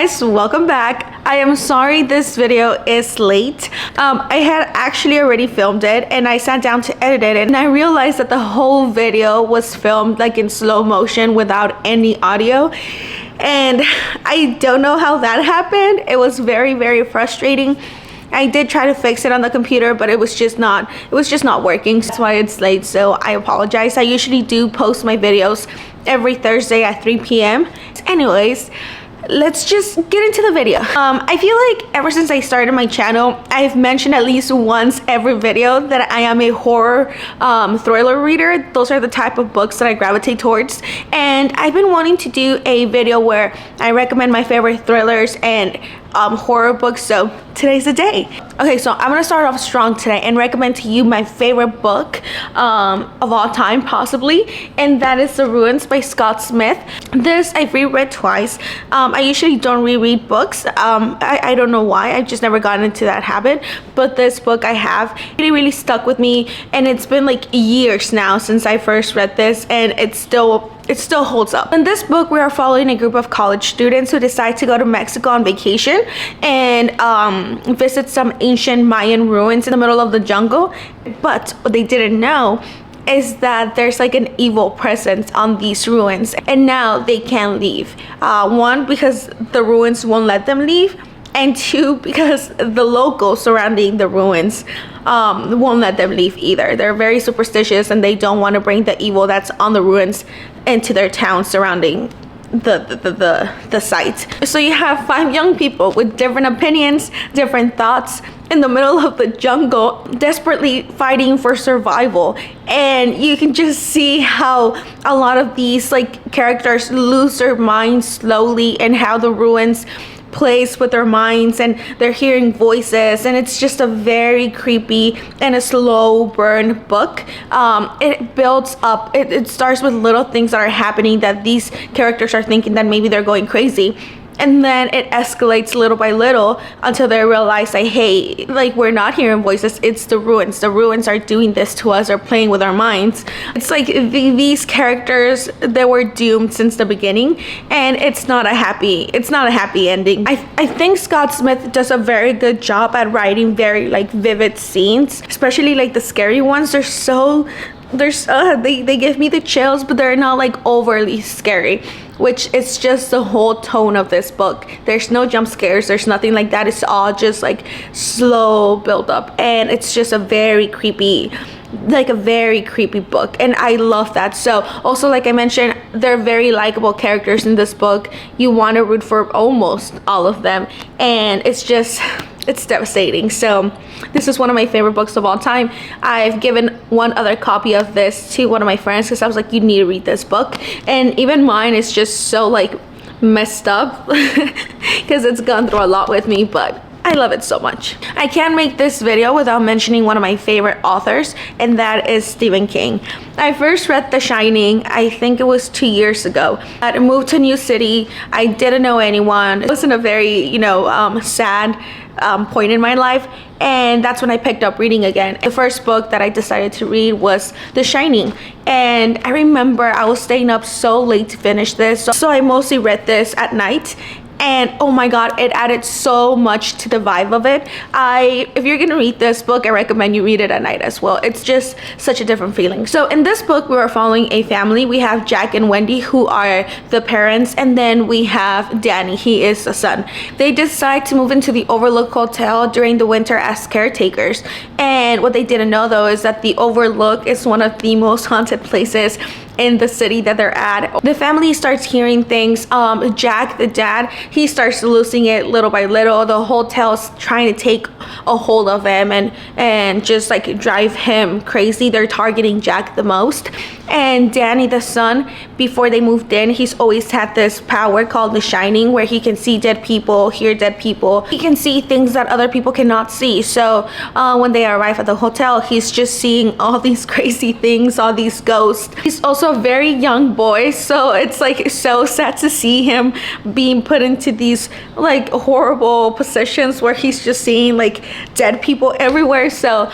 guys, welcome back. I am sorry this video is late. I had actually already filmed it and I sat down to edit it, and I realized that the whole video was filmed like in slow motion without any audio, and I don't know how that happened. It was very frustrating. I did try to fix it on the computer, but it was just not working. That's why it's late, so I apologize. I usually do post my videos every Thursday at 3 p.m. Anyways, let's just get into the video. I feel like ever since I started my channel, I've mentioned at least once every video that I am a horror thriller reader. Those are the type of books that I gravitate towards, and I've been wanting to do a video where I recommend my favorite thrillers and horror books, so today's the day. Okay, so I'm gonna start off strong today and recommend to you my favorite book of all time, possibly, and that is The Ruins by Scott Smith. This I've reread twice. I usually don't reread books. I don't know why. I've just never gotten into that habit, but this book I have really stuck with me, and it's been like years now since I first read this, and it still holds up. In this book, we are following a group of college students who decide to go to Mexico on vacation and visit some ancient Mayan ruins in the middle of the jungle. But what they didn't know is that there's like an evil presence on these ruins, and now they can't leave. One, because the ruins won't let them leave, and two, because the locals surrounding the ruins won't let them leave either. They're very superstitious, and they don't want to bring the evil that's on the ruins into their town surrounding the site. So you have 5 young people with different opinions, different thoughts, in the middle of the jungle, desperately fighting for survival. And you can just see how a lot of these like characters lose their minds slowly, and how the ruins plays with their minds, and they're hearing voices, and it's just a very creepy and a slow burn book. It builds up. It starts with little things that are happening that these characters are thinking that maybe they're going crazy, and then it escalates little by little until they realize like, hey, like, we're not hearing voices, it's the ruins. The ruins are doing this to us, are playing with our minds. It's like these characters, they were doomed since the beginning, and it's not a happy ending. I think Scott Smith does a very good job at writing very like vivid scenes, especially like the scary ones. They give me the chills, but they're not like overly scary, which is just the whole tone of this book. There's no jump scares, there's nothing like that. It's all just like slow build up, and it's just a very creepy book, and I love that. So also, like I mentioned, they're very likable characters in this book. You want to root for almost all of them, and it's devastating. So this is one of my favorite books of all time. I've given one other copy of this to one of my friends because I was like, you need to read this book, and even mine is just so like messed up because it's gone through a lot with me, but I love it so much. I can't make this video without mentioning one of my favorite authors, and that is Stephen King. I first read The Shining, I think it was 2 years ago. I moved to a new city. I didn't know anyone. It wasn't a very, sad point in my life, and that's when I picked up reading again. The first book that I decided to read was The Shining, and I remember I was staying up so late to finish this, so I mostly read this at night. And oh my god, it added so much to the vibe of it. If you're gonna read this book, I recommend you read it at night as well. It's just such a different feeling. So in this book, we are following a family. We have Jack and Wendy, who are the parents, and then we have Danny, he is the son. They decide to move into the Overlook Hotel during the winter as caretakers. And what they didn't know though is that the Overlook is one of the most haunted places in the city that they're at. The family starts hearing things. Jack, the dad, he starts losing it little by little. The hotel's trying to take a hold of him and just like drive him crazy. They're targeting Jack the most. And Danny, the son, before they moved in, he's always had this power called The Shining, where he can see dead people, hear dead people. He can see things that other people cannot see. So when they arrive at the hotel, he's just seeing all these crazy things, all these ghosts. He's also a very young boy, so it's like so sad to see him being put into these like horrible positions where he's just seeing like dead people everywhere. So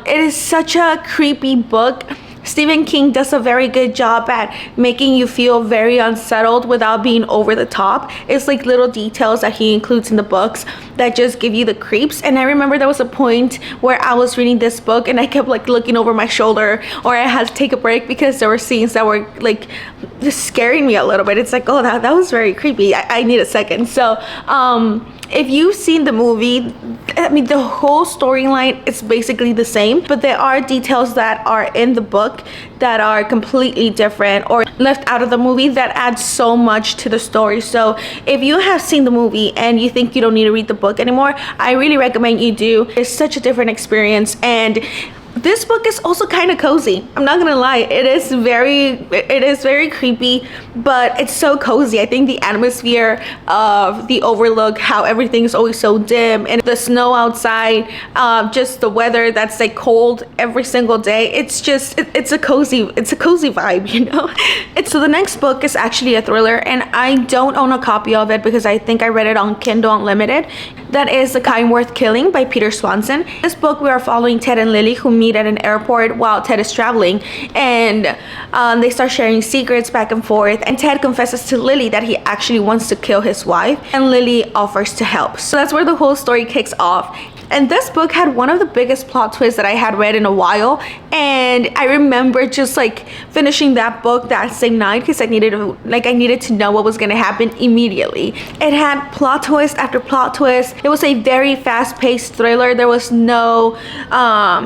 it is such a creepy book. Stephen King does a very good job at making you feel very unsettled without being over the top. It's like little details that he includes in the books that just give you the creeps. And I remember there was a point where I was reading this book and I kept like looking over my shoulder, or I had to take a break because there were scenes that were like just scaring me a little bit. It's like, oh, that was very creepy. I need a second. So if you've seen the movie, I mean, the whole storyline is basically the same, but there are details that are in the book that are completely different or left out of the movie that add so much to the story. So if you have seen the movie and you think you don't need to read the book anymore, I really recommend you do. It's such a different experience, and this book is also kind of cozy. I'm not gonna lie, it is very creepy, but it's so cozy. I think the atmosphere of the Overlook, how everything is always so dim, and the snow outside, just the weather that's like cold every single day. It's just it's a cozy vibe, you know. So the next book is actually a thriller, and I don't own a copy of it because I think I read it on Kindle Unlimited. That is The Kind Worth Killing by Peter Swanson. This book, we are following Ted and Lily, who meet at an airport while Ted is traveling, and they start sharing secrets back and forth, and Ted confesses to Lily that he actually wants to kill his wife, and Lily offers to help. So that's where the whole story kicks off. And this book had one of the biggest plot twists that I had read in a while, and I remember just like finishing that book that same night because I needed to know what was going to happen immediately. It had plot twist after plot twist. It was a very fast-paced thriller. There was no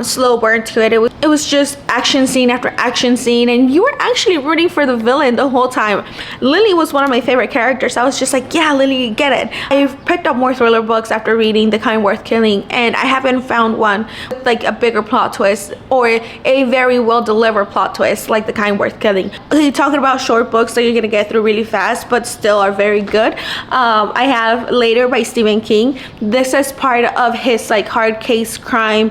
slow burn to it. It was just action scene after action scene, and you were actually rooting for the villain the whole time. Lily was one of my favorite characters. I was just like, yeah, Lily, get it. I've picked up more thriller books after reading The Kind Worth Killing, and I haven't found one with like a bigger plot twist or a very well delivered plot twist like The Kind Worth Killing. You're talking about short books that you're gonna get through really fast but still are very good. I have Later by Stephen King. This is part of his like hard case crime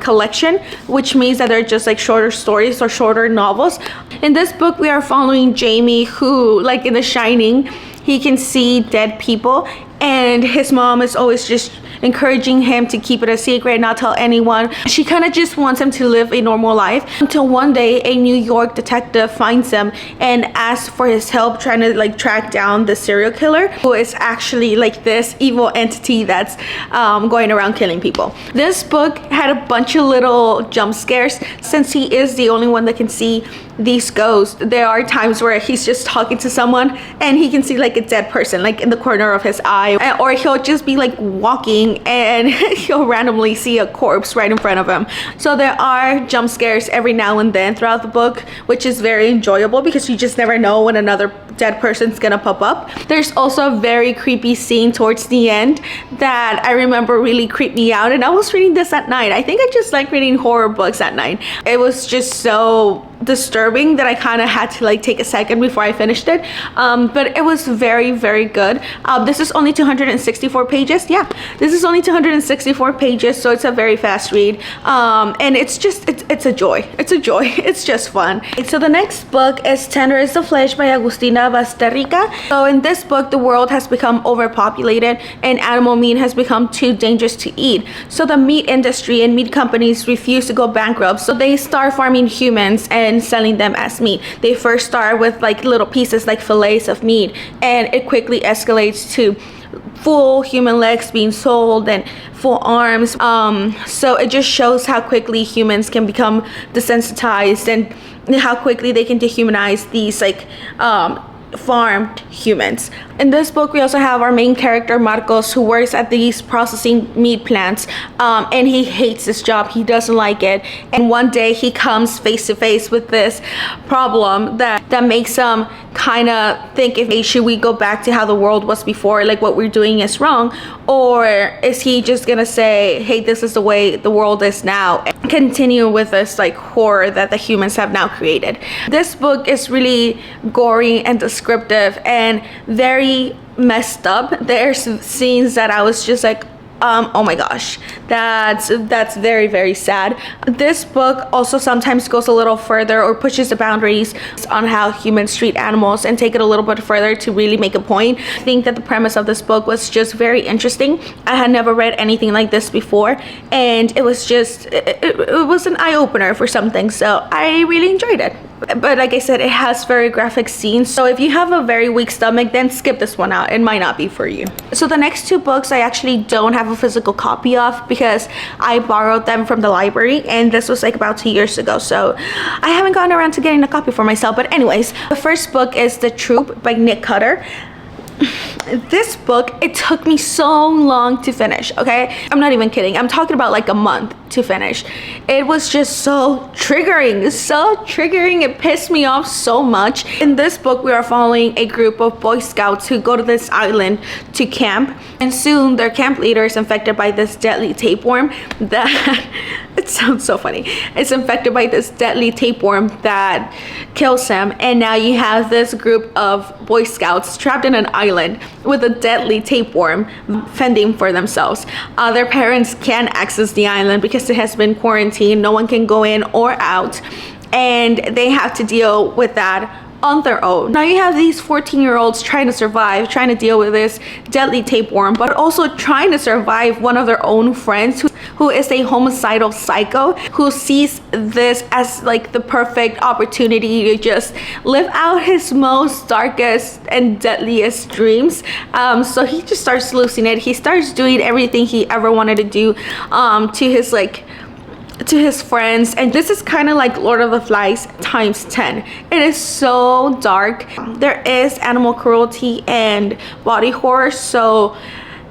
collection, which means that they're just like shorter stories or shorter novels. In this book, we are following Jamie, who, like in The Shining, he can see dead people, and his mom is always just encouraging him to keep it a secret, not tell anyone. She kind of just wants him to live a normal life, until one day a New York detective finds him and asks for his help trying to like track down the serial killer, who is actually like this evil entity that's going around killing people. This book had a bunch of little jump scares. Since he is the only one that can see these ghosts, there are times where he's just talking to someone and he can see like a dead person like in the corner of his eye, or he'll just be like walking and he'll randomly see a corpse right in front of him. So there are jump scares every now and then throughout the book, which is very enjoyable because you just never know when another dead person's gonna pop up. There's also a very creepy scene towards the end that I remember really creeped me out, and I was reading this at night. I think I just like reading horror books at night. It was just so disturbing that I kind of had to like take a second before I finished it, but it was very, very good. This is only 264 pages. Yeah, this is only 264 pages, so it's a very fast read, and it's a joy. It's a joy. It's just fun. So the next book is Tender is the Flesh by Agustina, Bazterrica. So in this book, the world has become overpopulated and animal meat has become too dangerous to eat. So the meat industry and meat companies refuse to go bankrupt, so they start farming humans and selling them as meat. They first start with like little pieces like fillets of meat, and it quickly escalates to full human legs being sold and full arms. So it just shows how quickly humans can become desensitized and how quickly they can dehumanize these like farmed humans. In this book, we also have our main character Marcos, who works at these processing meat plants, and he hates his job. He doesn't like it, and one day he comes face to face with this problem that makes him kind of think, if should we go back to how the world was before, like what we're doing is wrong, or is he just gonna say, hey, this is the way the world is now, and continue with this like horror that the humans have now created. This book is really gory and descriptive and very messed up. There's scenes that I was just like, Oh my gosh, that's very, very sad. This book also sometimes goes a little further or pushes the boundaries on how humans treat animals and take it a little bit further to really make a point. I think that the premise of this book was just very interesting. I had never read anything like this before, and it was just it was an eye-opener for something, so I really enjoyed it. But like I said, it has very graphic scenes, so if you have a very weak stomach, then skip this one out. It might not be for you. So the next two books I actually don't have a physical copy of because I borrowed them from the library, and this was like about 2 years ago, so I haven't gotten around to getting a copy for myself. But anyways, the first book is The Troop by Nick Cutter. This book, it took me so long to finish, okay? I'm not even kidding. I'm talking about like a month to finish. It was just so triggering, It pissed me off so much. In this book, we are following a group of Boy Scouts who go to this island to camp, and soon their camp leader is infected by this deadly tapeworm that it sounds so funny. It's infected by this deadly tapeworm that kills him, and now you have this group of Boy Scouts trapped in an island with a deadly tapeworm fending for themselves. Their parents can't access the island because it has been quarantined. No one can go in or out, and they have to deal with that on their own. Now you have these 14-year-olds trying to survive, trying to deal with this deadly tapeworm, but also trying to survive one of their own friends who is a homicidal psycho who sees this as like the perfect opportunity to just live out his most darkest and deadliest dreams. So he just starts losing it. He starts doing everything he ever wanted to do to his friends, and this is kind of like Lord of the Flies times 10. It is so dark. There is animal cruelty and body horror, so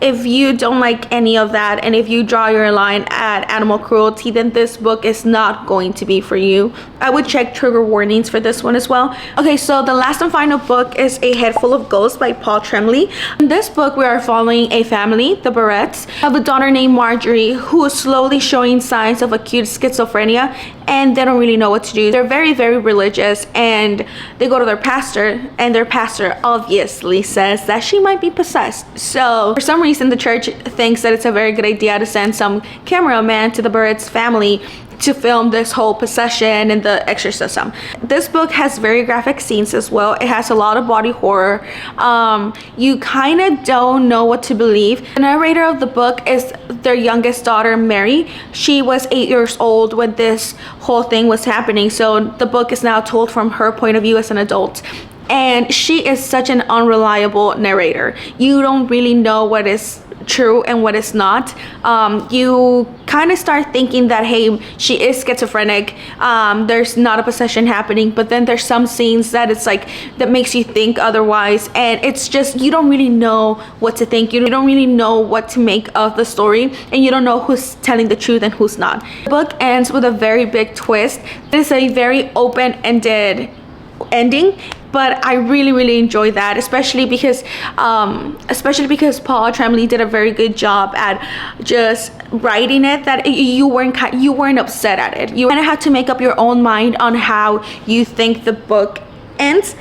if you don't like any of that, and if you draw your line at animal cruelty, then this book is not going to be for you. I would check trigger warnings for this one as well. Okay, so the last and final book is A Head Full of Ghosts by Paul Tremblay. In this book, we are following a family, the Barretts, have a daughter named Marjorie who is slowly showing signs of acute schizophrenia, and they don't really know what to do. They're very, very religious, and they go to their pastor, and their pastor obviously says that she might be possessed. So for some reason, the church thinks that it's a very good idea to send some cameraman to the Barrett's family to film this whole possession and the exorcism. This book has very graphic scenes as well. It has a lot of body horror. You kind of don't know what to believe. The narrator of the book is their youngest daughter, Mary. She was 8 years old when this whole thing was happening, so the book is now told from her point of view as an adult. And she is such an unreliable narrator. You don't really know what is true and what is not. You kind of start thinking that, hey, she is schizophrenic, there's not a possession happening, but then there's some scenes that it's like that makes you think otherwise, and it's just you don't really know what to think. You don't really know what to make of the story, and you don't know who's telling the truth and who's not. The book ends with a very big twist. It is a very open-ended ending, but I really enjoyed that, especially because Paul Tremblay did a very good job at just writing it, that you weren't upset at it. You kind of have to make up your own mind on how you think the book ends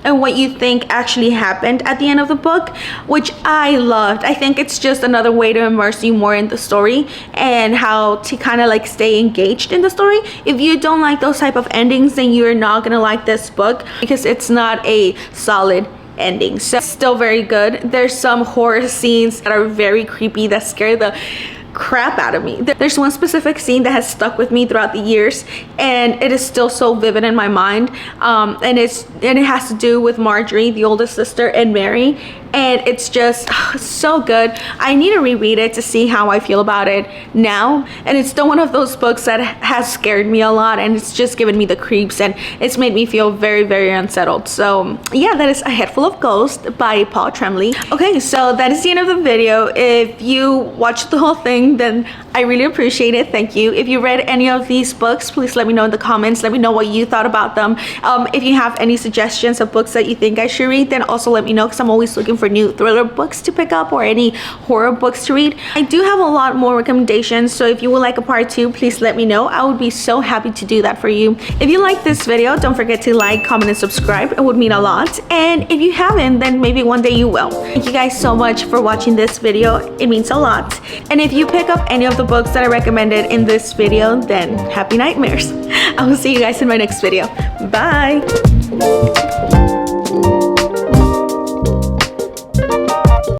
and what you think actually happened at the end of the book, which I loved. I think it's just another way to immerse you more in the story and how to kind of like stay engaged in the story. If you don't like those type of endings, then you're not gonna like this book because it's not a solid ending. So it's still very good. There's some horror scenes that are very creepy that scare the crap out of me. There's one specific scene that has stuck with me throughout the years, and it is still so vivid in my mind, and it has to do with Marjorie, the oldest sister, and Mary, and it's just so good. I need to reread it to see how I feel about it now, and it's still one of those books that has scared me a lot, and it's just given me the creeps, and it's made me feel very unsettled. So yeah, that is A Head Full of Ghosts by Paul Tremblay. Okay, so that is the end of the video. If you watched the whole thing, then I really appreciate it. Thank you. If you read any of these books, please let me know in the comments. Let me know what you thought about them. If you have any suggestions of books that you think I should read, then also let me know, because I'm always looking for for new thriller books to pick up or any horror books to read. I do have a lot more recommendations, so if you would like a part 2, please let me know. I would be so happy to do that for you. If you like this video, don't forget to like, comment, and subscribe. It would mean a lot. And if you haven't, then maybe one day you will. Thank you guys so much for watching this video. It means a lot. And if you pick up any of the books that I recommended in this video, then happy nightmares. I will see you guys in my next video. Bye.